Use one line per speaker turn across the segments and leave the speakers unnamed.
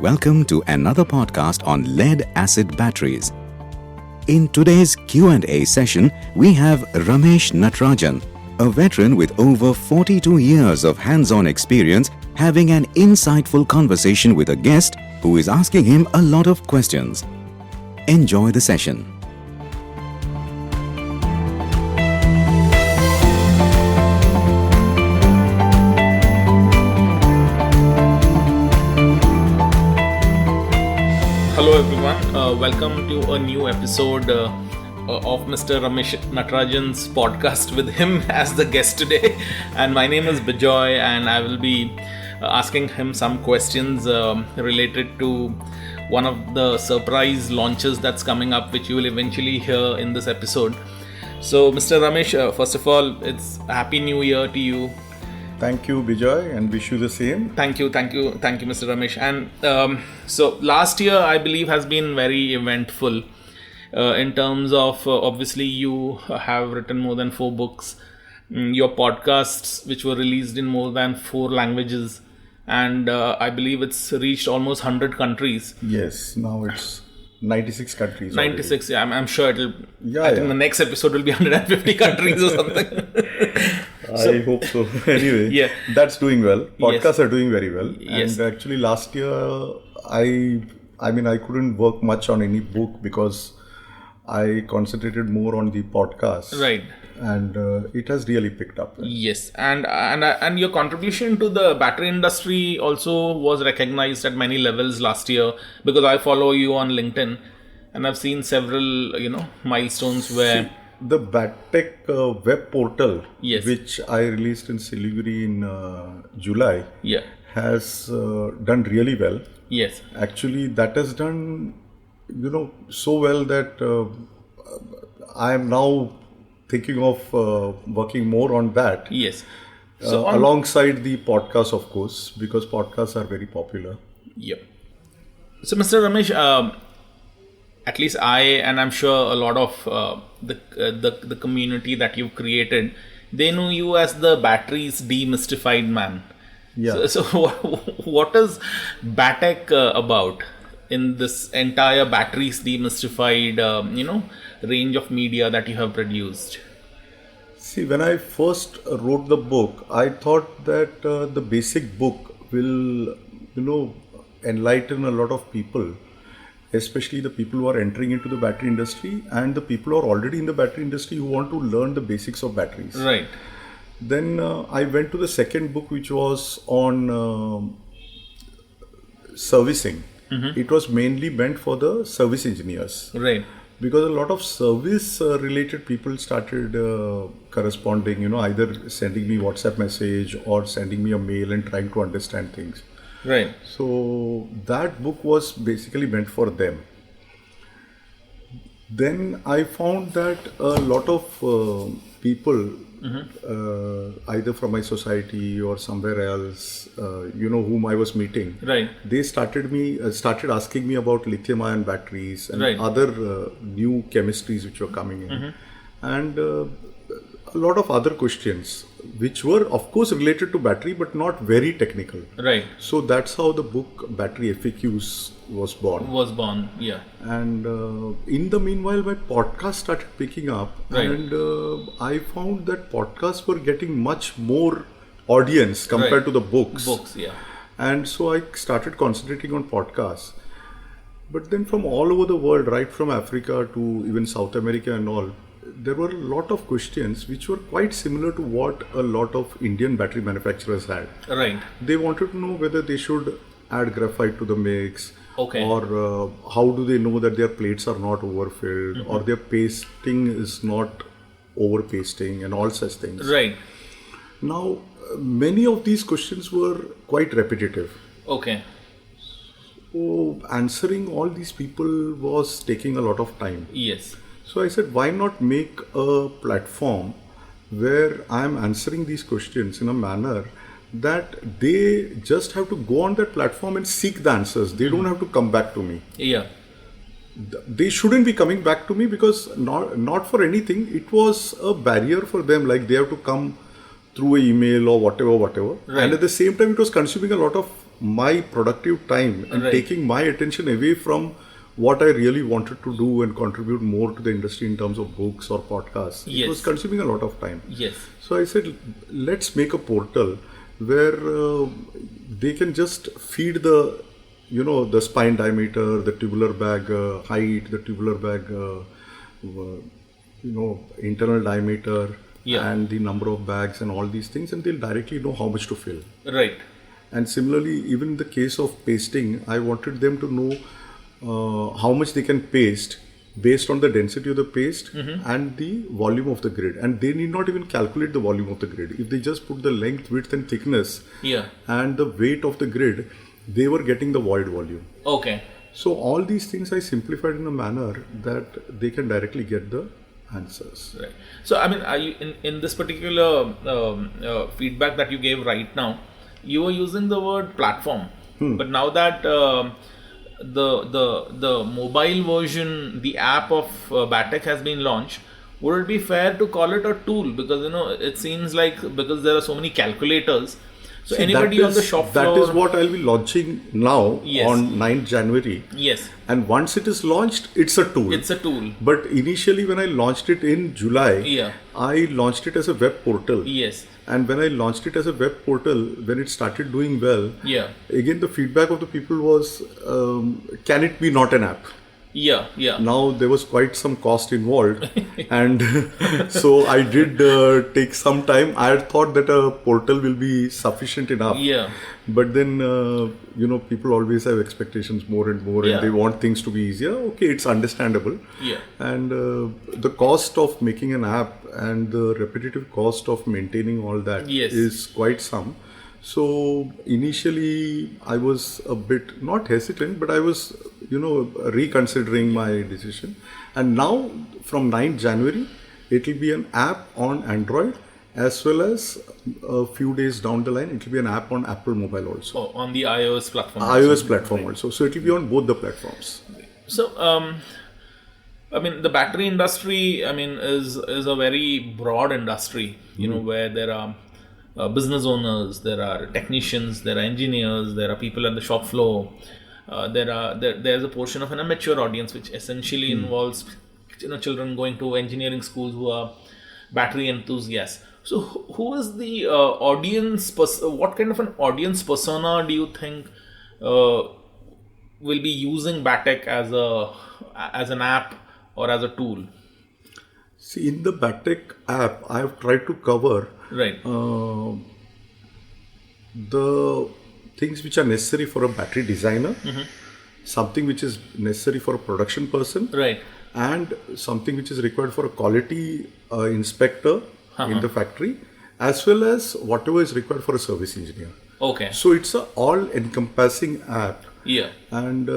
welcome to another podcast on lead-acid batteries. In today's Q&A session, we have Ramesh Natarajan, a veteran with over 42 years of hands-on experience, having an insightful conversation with a guest who is asking him a lot of questions. Enjoy the session.
Hello everyone, welcome to a new episode of Mr. Ramesh Natarajan's podcast with him as the guest today. And my name is Bijoy, and I will be asking him some questions related to one of the surprise launches that's coming up, which you will eventually hear in this episode. So Mr. Ramesh, first of all, it's Happy New Year to you.
Thank you, Bijoy, and wish you the same.
Thank you, Mr. Ramesh. And so last year, I believe, has been very eventful in terms of obviously you have written more than 4 books, your podcasts, which were released in more than 4 languages, and I believe it's reached almost 100 countries.
Yes, now it's 96 countries.
96,
already.
yeah, I'm sure it'll. I think the next episode will be 150 countries or something.
I hope so. Anyway,
yeah,
that's doing well. Podcasts
yes.
are doing very well.
Yes.
And actually last year, I couldn't work much on any book because I concentrated more on the podcast.
Right.
And it has really picked up.
Yes, and your contribution to the battery industry also was recognized at many levels last year, because I follow you on LinkedIn, and I've seen several milestones where
the BaTTech web portal,
yes,
which I released in Siliguri in July,
yeah,
has done really well.
Yes,
actually that has done so well that I am now thinking of working more on that.
Yes.
So alongside the podcast, of course, because podcasts are very popular.
Yep. So Mr. Ramesh, at least and I'm sure a lot of the community that you've created, they know you as the batteries demystified man.
Yeah.
So what is BaTTech about in this entire batteries demystified, range of media that you have produced?
See, when I first wrote the book, I thought that the basic book will, enlighten a lot of people, especially the people who are entering into the battery industry and the people who are already in the battery industry who want to learn the basics of batteries.
Right.
Then I went to the second book, which was on servicing. Mm-hmm. It was mainly meant for the service engineers.
Right.
Because a lot of service related people started corresponding, either sending me WhatsApp message or sending me a mail and trying to understand things.
Right.
So that book was basically meant for them. Then I found that a lot of people, either from my society or somewhere else, whom I was meeting,
right,
they started asking me about lithium-ion batteries and
right,
other new chemistries which were coming in, and a lot of other questions which were, of course, related to battery but not very technical.
Right.
So that's how the book Battery FAQs was born.
Yeah.
And in the meanwhile, my podcast started picking up,
right,
and I found that podcasts were getting much more audience compared
right
to the books.
Yeah.
And so I started concentrating on podcasts. But then from all over the world, right from Africa to even South America and all, there were a lot of questions which were quite similar to what a lot of Indian battery manufacturers had.
Right.
They wanted to know whether they should add graphite to the mix,
okay,
or how do they know that their plates are not overfilled, or their pasting is not over pasting, and all such things.
Right.
Now, many of these questions were quite repetitive.
Okay.
So answering all these people was taking a lot of time.
Yes.
So I said, why not make a platform where I am answering these questions in a manner that they just have to go on that platform and seek the answers. They don't have to come back to me.
Yeah.
They shouldn't be coming back to me, because not for anything. It was a barrier for them. Like they have to come through an email or whatever.
Right.
And at the same time, it was consuming a lot of my productive time and
Right.
taking my attention away from what I really wanted to do and contribute more to the industry in terms of books or podcasts. It
Yes.
was consuming a lot of time.
Yes.
So I said, let's make a portal where they can just feed the, the spine diameter, the tubular bag height, the tubular bag, internal diameter,
Yeah.
and the number of bags and all these things, and they'll directly know how much to fill.
Right.
And similarly, even in the case of pasting, I wanted them to know how much they can paste based on the density of the paste and the volume of the grid. And they need not even calculate the volume of the grid. If they just put the length, width and thickness
Yeah.
and the weight of the grid, they were getting the void volume.
Okay.
So all these things I simplified in a manner that they can directly get the answers.
Right. So, I mean, are you in this particular feedback that you gave right now, you were using the word platform, but now that the mobile version, the app of BaTTech has been launched, would it be fair to call it a tool? Because it seems like because there are so many calculators. So
See,
anybody on the shop floor.
That is what I'll be launching now
Yes.
on 9th January.
Yes,
And once it is launched, it's a tool.
it's a tool.
But initially, when I launched it in July,
Yeah.
I launched it as a web portal.
Yes.
And when I launched it as a web portal, when it started doing well,
Yeah.
again the feedback of the people was, can it be not an app?
Yeah. Yeah.
Now there was quite some cost involved, and so I did take some time. I had thought that a portal will be sufficient enough.
Yeah.
But then, people always have expectations more and more,
Yeah.
and they want things to be easier. Okay, it's understandable.
Yeah.
And the cost of making an app and the repetitive cost of maintaining all that
Yes.
is quite some. So initially, I was a bit not hesitant, but I was, reconsidering my decision. And now, from 9th January, it will be an app on Android, as well as a few days down the line, it will be an app on Apple Mobile also.
Oh, on the iOS platform.
iOS platform also. So it will be on both the platforms.
So, I mean, the battery industry, I mean, is a very broad industry, where there are business owners, there are technicians, there are engineers, there are people at the shop floor. There's a portion of an amateur audience which essentially involves children going to engineering schools who are battery enthusiasts. So who is the audience? What kind of an audience persona do you think will be using BaTTech as an app or as a tool?
See, in the BaTTech app, I have tried to cover
Right.
the things which are necessary for a battery designer, something which is necessary for a production person,
Right.
and something which is required for a quality inspector in the factory, as well as whatever is required for a service engineer.
Okay.
So it's a all-encompassing app,
Yeah.
and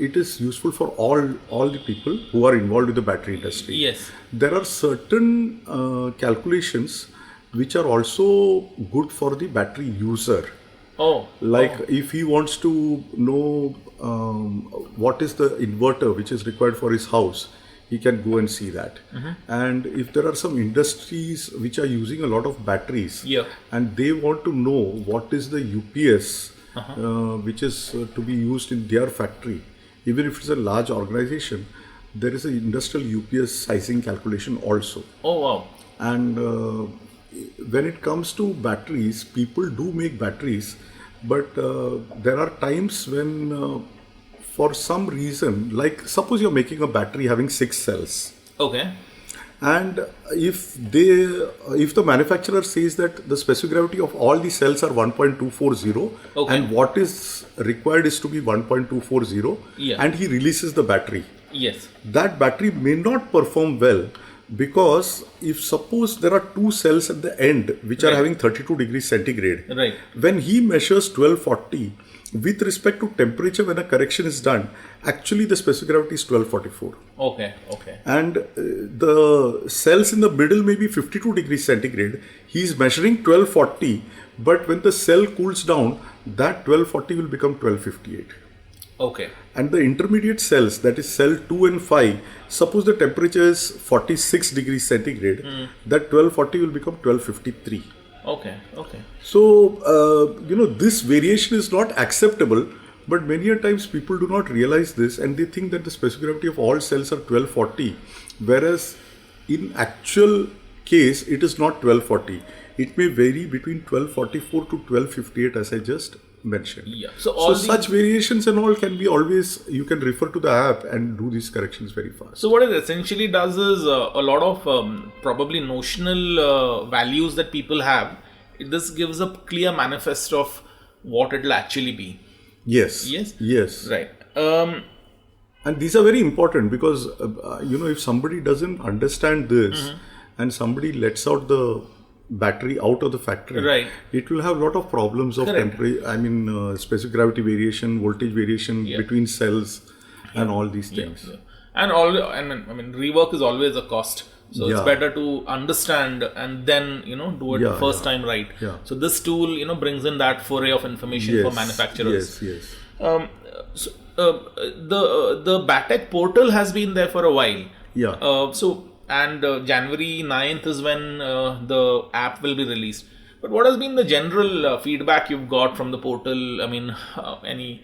it is useful for all the people who are involved with the battery industry.
Yes.
There are certain calculations which are also good for the battery user.
Oh.
Like if he wants to know what is the inverter which is required for his house, he can go and see that. And if there are some industries which are using a lot of batteries,
Yeah.
and they want to know what is the UPS which is to be used in their factory, even if it's a large organization, there is an industrial UPS sizing calculation also.
Oh, wow.
And when it comes to batteries, people do make batteries, but there are times when for some reason, like suppose you're making a battery having 6 cells,
Okay.
and if the manufacturer says that the specific gravity of all the cells are 1.240,
Okay.
and what is required is to be 1.240,
Yeah.
and he releases the battery,
Yes.
that battery may not perform well, because if suppose there are 2 cells at the end which are
Right.
having 32 degrees centigrade,
Right.
when he measures 1240, with respect to temperature, when a correction is done, actually the specific gravity is 1244.
Okay. Okay.
And the cells in the middle may be 52 degrees centigrade. He is measuring 1240, but when the cell cools down, that 1240 will become 1258.
Okay.
And the intermediate cells, that is cell 2 and 5, suppose the temperature is 46 degrees centigrade, that 1240 will become 1253.
Okay.
So, this variation is not acceptable, but many a times people do not realize this and they think that the specific gravity of all cells are 1240, whereas in actual case, it is not 1240. It may vary between 1244 to 1258 as I just mentioned.
Yeah.
So such variations and all can be always, you can refer to the app and do these corrections very fast.
So what it essentially does is a lot of probably notional values that people have. This gives a clear manifest of what it will actually be.
Yes.
Right.
And these are very important because, if somebody doesn't understand this and somebody lets out the battery out of the factory,
right,
it will have a lot of problems of specific gravity variation, voltage variation between cells and all these things.
Yeah. And rework is always a cost. So it's better to understand and then, do it the first time right.
Yeah.
So this tool, brings in that foray of information for manufacturers.
Yes.
The BaTTech portal has been there for a while.
Yeah.
January 9th is when the app will be released. But what has been the general feedback you've got from the portal? I mean, any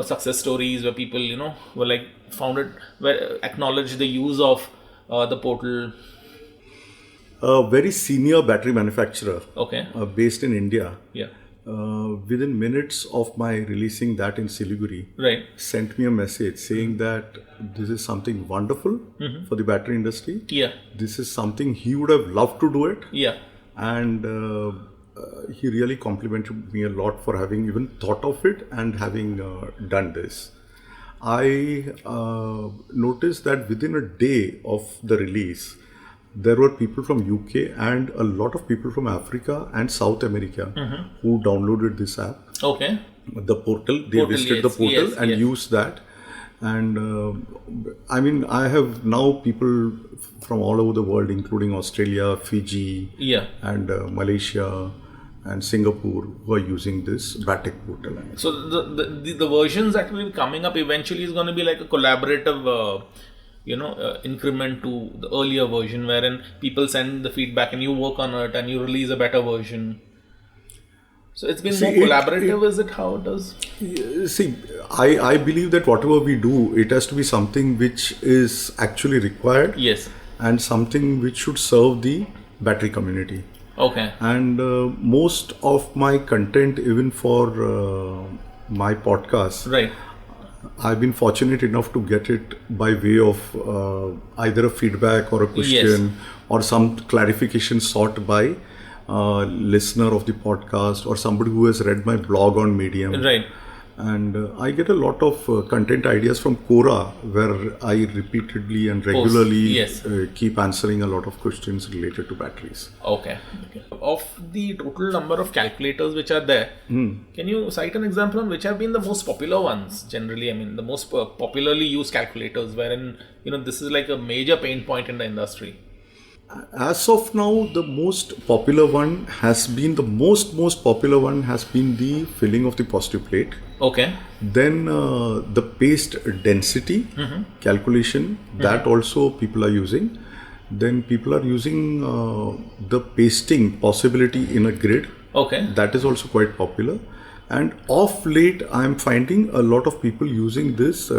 success stories where people were like found it, where acknowledge the use of the portal?
A very senior battery manufacturer, based in India.
Yeah.
Within minutes of my releasing that in Siliguri,
right,
sent me a message saying that this is something wonderful for the battery industry.
Yeah.
This is something he would have loved to do it.
Yeah.
And he really complimented me a lot for having even thought of it and having done this. I noticed that within a day of the release, there were people from UK and a lot of people from Africa and South America who downloaded this app.
Okay.
The portal, they visited the portal and used that. And I have now people from all over the world, including Australia, Fiji, and Malaysia and Singapore, who are using this BaTTech portal.
So the versions that will be coming up eventually is going to be like a collaborative increment to the earlier version, wherein people send the feedback and you work on it and you release a better version. So it's been more collaborative, is it how it does?
See, I believe that whatever we do, it has to be something which is actually required.
Yes.
And something which should serve the battery community.
Okay.
And most of my content, even for my podcast,
right,
I've been fortunate enough to get it by way of either a feedback or a question or some clarification sought by listener of the podcast or somebody who has read my blog on Medium.
Right.
And I get a lot of content ideas from Quora, where I repeatedly and regularly keep answering a lot of questions related to batteries.
Okay. Of the total number of calculators which are there, can you cite an example on which have been the most popular ones generally? I mean, the most popularly used calculators, wherein, this is like a major pain point in the industry.
As of now, the most popular one has been the filling of the positive plate.
Okay.
Then the paste density calculation, that also people are using. Then people are using the pasting possibility in a grid.
Okay.
That is also quite popular. And of late, I am finding a lot of people using this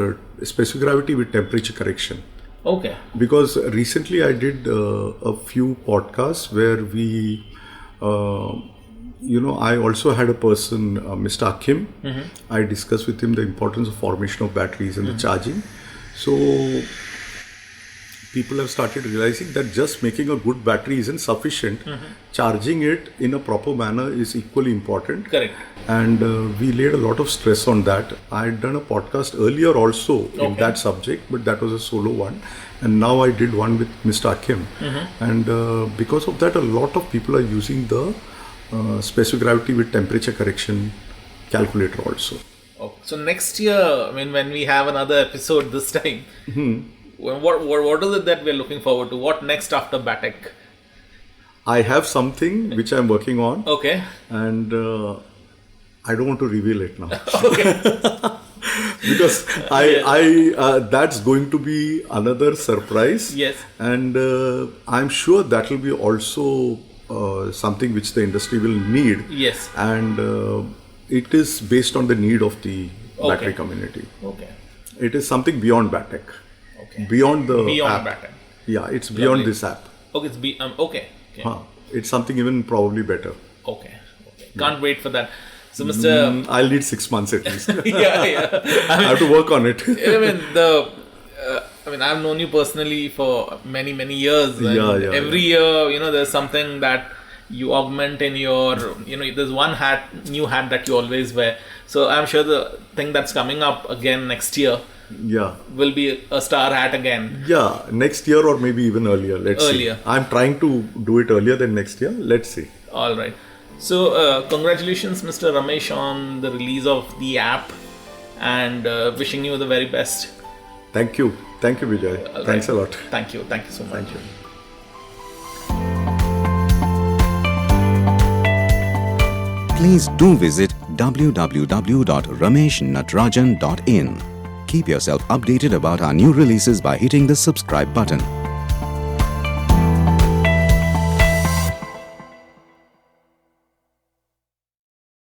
specific gravity with temperature correction.
Okay.
Because recently I did a few podcasts where we, I also had a person, Mr. Akim. I discussed with him the importance of formation of batteries and the charging. So people have started realizing that just making a good battery isn't sufficient. Charging it in a proper manner is equally important.
Correct.
And we laid a lot of stress on that. I had done a podcast earlier also in that subject, but that was a solo one. And now I did one with Mr. Akim. And because of that, a lot of people are using the specific gravity with temperature correction calculator also.
Okay. So next year, when we have another episode this time, what is it that we're looking forward to? What next after BaTTech?
I have something which I'm working on.
Okay.
And I don't want to reveal it now.
Okay.
Because that's going to be another surprise.
Yes.
And I'm sure that will be also something which the industry will need.
Yes.
And it is based on the need of the battery community.
Okay.
It is something beyond BaTTech.
Okay.
Beyond the
Beyond
app.
BaTTech.
Yeah, it's beyond this app.
Okay. It's okay.
It's something even probably better.
Okay. Can't wait for that. So, Mr.
I'll need 6 months at least.
yeah.
I have to work on it.
I've known you personally for many years. And every year, there's something that you augment in your, there's one new hat that you always wear. So I'm sure the thing that's coming up again next year will be a star hat again.
Yeah, next year or maybe even earlier. Let's see. I'm trying to do it earlier than next year. Let's see.
All right. So congratulations, Mr. Ramesh, on the release of the app, and wishing you the very best.
Thank you. Thank you, Vijay. Thanks a lot.
Thank you. Thank you so much.
Thank you.
Please do visit www.rameshnatrajan.in. Keep yourself updated about our new releases by hitting the subscribe button.